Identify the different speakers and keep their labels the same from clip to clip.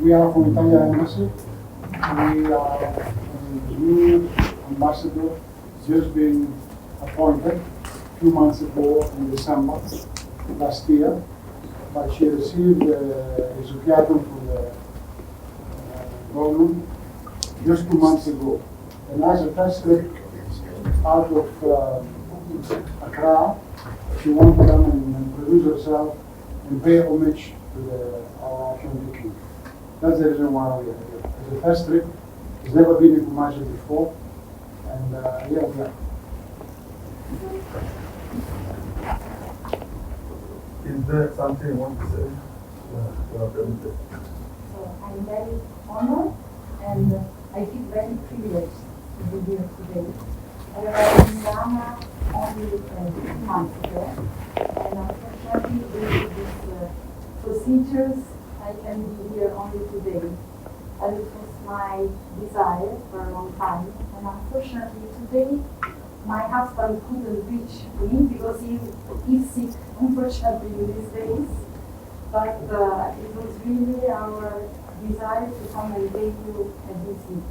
Speaker 1: We are from Italian Embassy. We are a new ambassador, just been appointed a few months ago in December last year, but she received a Sukiatum from the government just 2 months ago. And as a first trip out of Accra, she wanted to come and produce herself and pay homage to our Ashanti king. That's the reason why we are here. It's a first trip. It's never been in Kumasi before. And yeah.
Speaker 2: Is there something you want to say?
Speaker 3: So I'm very honored and I feel very privileged to be here today. I arrived in Ghana only 2 months ago, and unfortunately due to these procedures I can be here only today. And it was my desire for a long time, and unfortunately today my husband couldn't reach me because he is sick, unfortunately, these days. But it was really our desire to come and pay you a visit,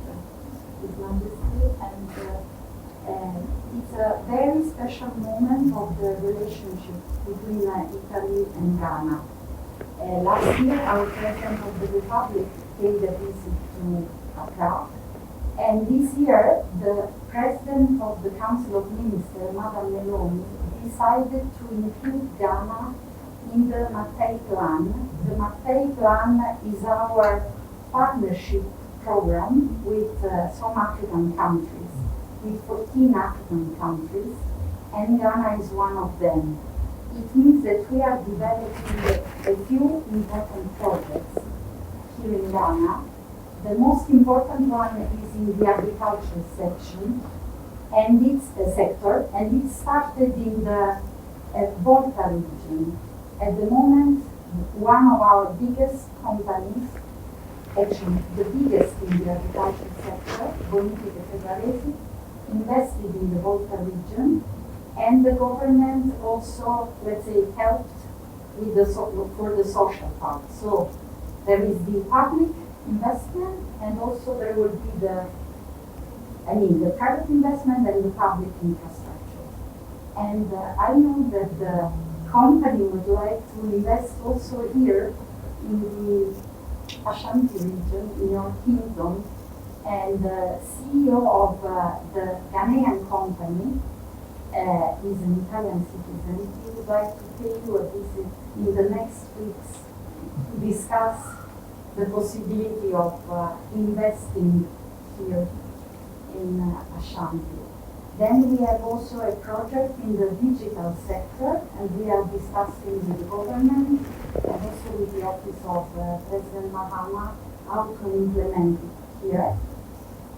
Speaker 3: His Majesty, and it's a very special moment of the relationship between Italy and Ghana. Last year, our President of the Republic paid a visit to Accra. And this year, the President of the Council of Ministers, Madame Meloni, decided to include Ghana in the Mattei Plan. The Mattei Plan is our partnership program with some African countries, with 14 African countries, and Ghana is one of them. It means that we are developing a few important projects here in Ghana. The most important one is in the agriculture section, and it's a sector, and it started in the Volta region. At the moment, one of our biggest companies, actually the biggest in the agriculture sector, Bonifiche Ferraresi, invested in the Volta region, and the government also, let's say, helped with for the social part. So there is the public investment, and also there will be the private investment and the public infrastructure. And I know that the company would like to invest also here in the Ashanti region, in your kingdom, and the CEO of the Ghanaian company is an Italian citizen. He would like to pay you a visit in the next weeks to discuss the possibility of investing here in Ashanti. Then we have also a project in the digital sector, and we are discussing with the government and also with the office of President Mahama how to implement it here.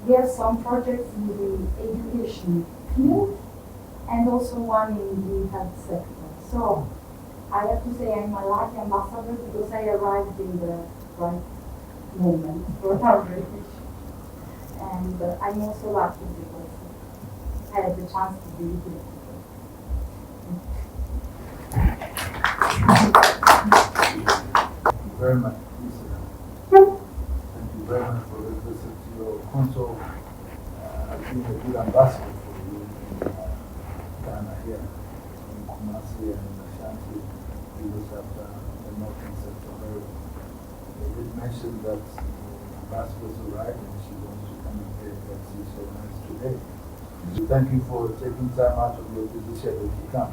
Speaker 3: We have some projects in the education field and also one in the health sector. So I have to say I'm a lucky ambassador because I arrived in the right moment for our relationship. And I'm also lucky because I had the chance to be here.
Speaker 2: Thank you very much. Thank you very much for this visit to your consul. I've been a good ambassador for you in Ghana here, in Kumasi and in Ashanti. We looked after the northern sector very well. They did mention that the ambassadors arrived and she wants to come and pay a visit, so nice today. So thank you for taking time out of your busy schedule to come.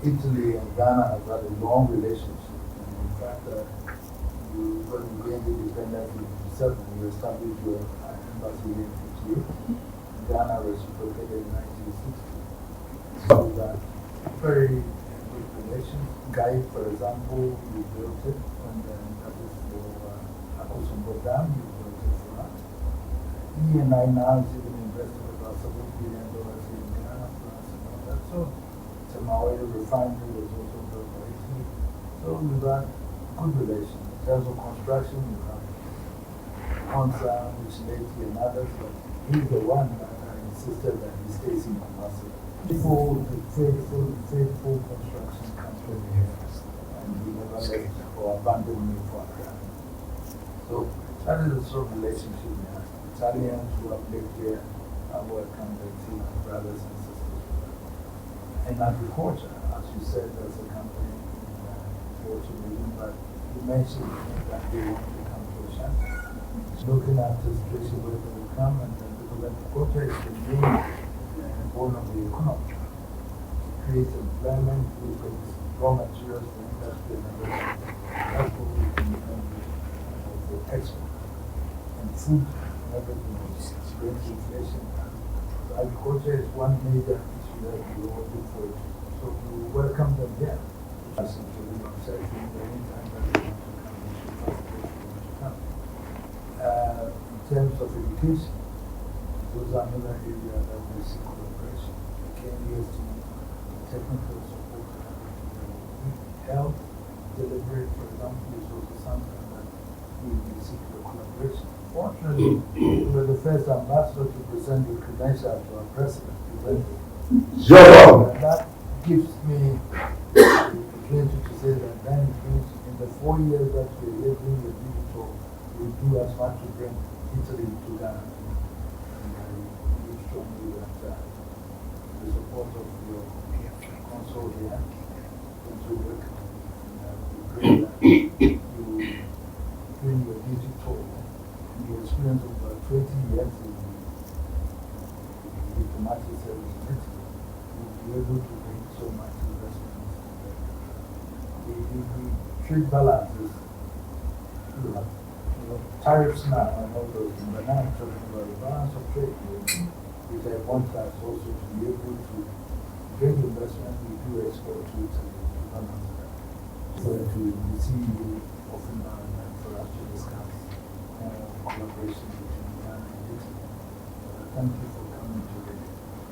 Speaker 2: Italy and Ghana have had a long relationship, and in fact, when you gained independence in 1957, you established your embassy in 1958. Ghana reciprocated in 1960. So that very good relations. Guy, for example, you built it, and then that is for Akosombo Dam, you built it for us. E&I now is even invested about $7 billion in Ghana, France, and all that. So Samawa refinery was also built by Italy. So we've had good relations. In terms of construction, we have Consa, Michelletti, and others, but he's the one that I insisted that he stays in Kumasi. The faithful construction comes from here, and we never left or abandoned me for Accra. So that is the sort of relationship we have. Italians who have lived here are welcome, they see my brothers and sisters. In agriculture, as you said, there's a company in Portugal, but you mentioned that they want to come to Ashanti. Looking at the situation where they will come, and then because agriculture is the main bone of the economy. It creates employment, it brings raw materials for industry and everything. That's what we can become the export. And food and everything brings inflation. So agriculture is one major issue that we all look for. So we welcome them here. As in anytime that they want to come, we should facilitate for them to come. In terms of education, those are another area that we see collaboration. We came here to technical support and everything that we need. Health delivery, for example, is also something that we seek for collaboration. Fortunately, we were the first ambassador to present the credential to our president. And that gives me the opportunity to say that then it means in the 4 years that we're here doing the digital, we do as much to bring Italy to Ghana. And I believe strongly that the support of your consul here is to work. And we pray that you bring your digital and your experience of 20 years in diplomatic service in Italy. You'll be able to bring so much investment. The trade balance is, tariffs now and all those things, but now I'm talking about the balance of trade, which I want us also to be able to bring investment we do export to Italy to balance that. So to see you often now and then for us to discuss collaboration between Ghana and Italy. Thank you for